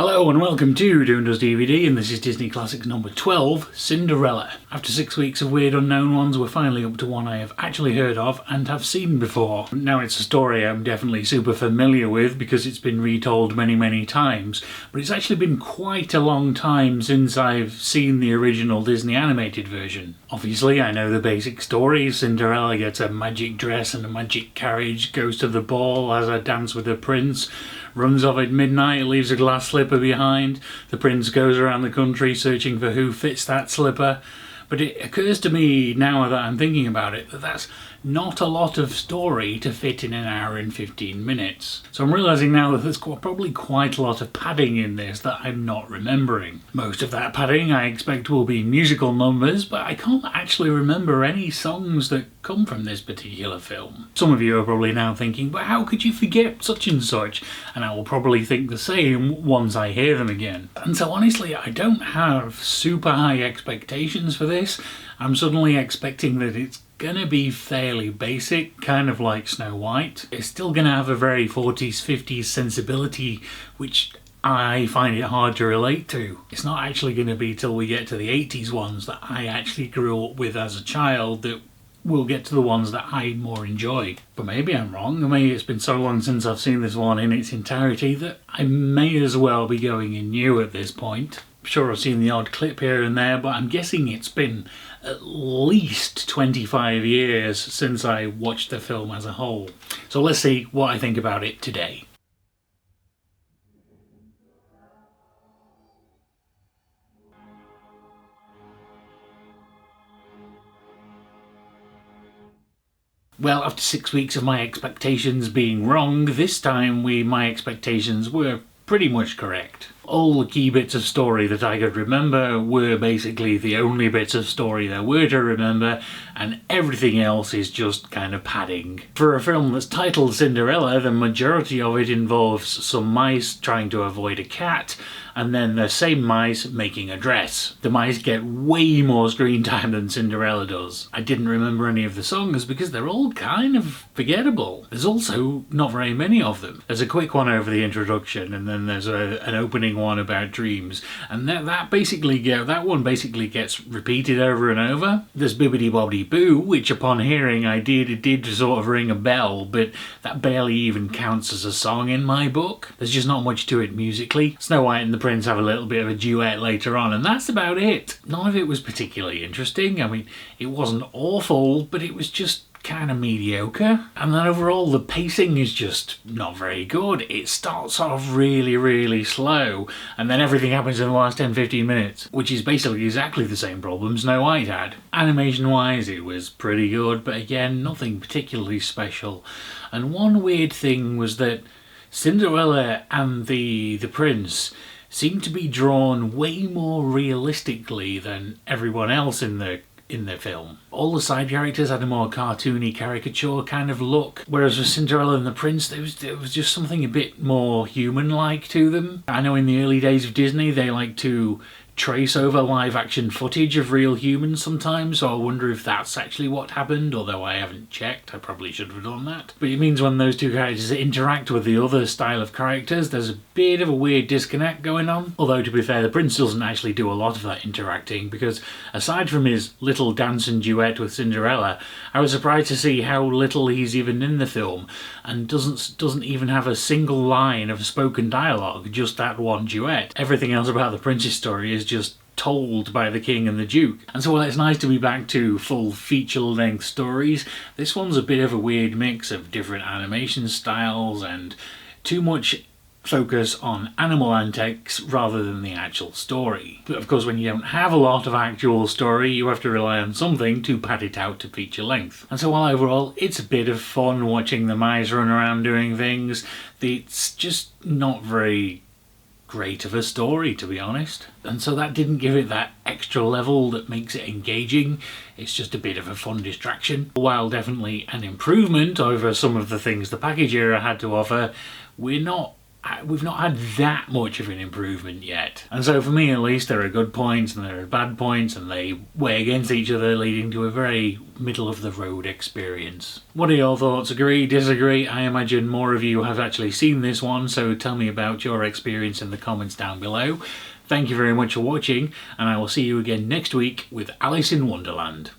Hello and welcome to Doing Does DVD, and this is Disney Classics number 12, Cinderella. After 6 weeks of weird unknown ones, we're finally up to one I have actually heard of and have seen before. Now it's a story I'm definitely super familiar with because it's been retold many times, but it's actually been quite a long time since I've seen the original Disney animated version. Obviously I know the basic story. Cinderella gets a magic dress and a magic carriage, goes to the ball, has a dance with the prince, runs off at midnight, leaves a glass slipper behind. The prince goes around the country searching for who fits that slipper. But it occurs to me now that I'm thinking about it that that's not a lot of story to fit in an hour and 15 minutes. So I'm realising now that there's probably quite a lot of padding in this that I'm not remembering. Most of that padding I expect will be musical numbers, but I can't actually remember any songs that come from this particular film. Some of you are probably now thinking, but how could you forget such and such? And I will probably think the same once I hear them again. And so honestly, I don't have super high expectations for this. I'm suddenly expecting that it's gonna be fairly basic, kind of like Snow White. It's still gonna have a very 40s, 50s sensibility, which I find it hard to relate to. It's not actually gonna be till we get to the 80s ones that I actually grew up with as a child that we'll get to the ones that I more enjoy. But maybe I'm wrong. Maybe it's been so long since I've seen this one in its entirety that I may as well be going in new at this point. I'm sure I've seen the odd clip here and there, but I'm guessing it's been at least 25 years since I watched the film as a whole. So let's see what I think about it today. Well, after 6 weeks of my expectations being wrong, this time my expectations were pretty much correct. All the key bits of story that I could remember were basically the only bits of story there were to remember, and everything else is just kind of padding. For a film that's titled Cinderella, the majority of it involves some mice trying to avoid a cat, and then the same mice making a dress. The mice get way more screen time than Cinderella does. I didn't remember any of the songs because they're all kind of forgettable. There's also not very many of them. There's a quick one over the introduction, and then there's an opening one about dreams, and that one basically gets repeated over and over. There's Bibbidi Bobbidi Boo, which upon hearing it did sort of ring a bell, but that barely even counts as a song in my book. There's just not much to it musically. Snow White and the Prince have a little bit of a duet later on, and that's about it. None of it was particularly interesting. I mean, it wasn't awful, but it was just kind of mediocre. And then overall the pacing is just not very good. It starts off really slow, and then everything happens in the last 10-15 minutes, which is basically exactly the same problem Snow White had. Animation wise it was pretty good, but again nothing particularly special. And one weird thing was that Cinderella and the prince seemed to be drawn way more realistically than everyone else in the film. All the side characters had a more cartoony caricature kind of look, whereas with Cinderella and the Prince there was just something a bit more human-like to them. I know in the early days of Disney they like to trace over live action footage of real humans sometimes, so I wonder if that's actually what happened, although I haven't checked. I probably should have done that. But it means when those two characters interact with the other style of characters, there's a bit of a weird disconnect going on. Although to be fair, the prince doesn't actually do a lot of that interacting, because aside from his little dance and duet with Cinderella, I was surprised to see how little he's even in the film, and doesn't even have a single line of spoken dialogue, just that one duet. Everything else about the prince's story is just told by the king and the duke. And so while it's nice to be back to full feature-length stories, this one's a bit of a weird mix of different animation styles and too much focus on animal antics rather than the actual story. But of course when you don't have a lot of actual story, you have to rely on something to pad it out to feature length. And so while overall it's a bit of fun watching the mice run around doing things, it's just not very great of a story, to be honest. And so that didn't give it that extra level that makes it engaging. It's just a bit of a fun distraction. While definitely an improvement over some of the things the package era had to offer, we're not we've not had that much of an improvement yet. And so for me at least, there are good points and there are bad points, and they weigh against each other, leading to a very middle of the road experience. What are your thoughts? Agree? Disagree? I imagine more of you have actually seen this one, so tell me about your experience in the comments down below. Thank you very much for watching, and I will see you again next week with Alice in Wonderland.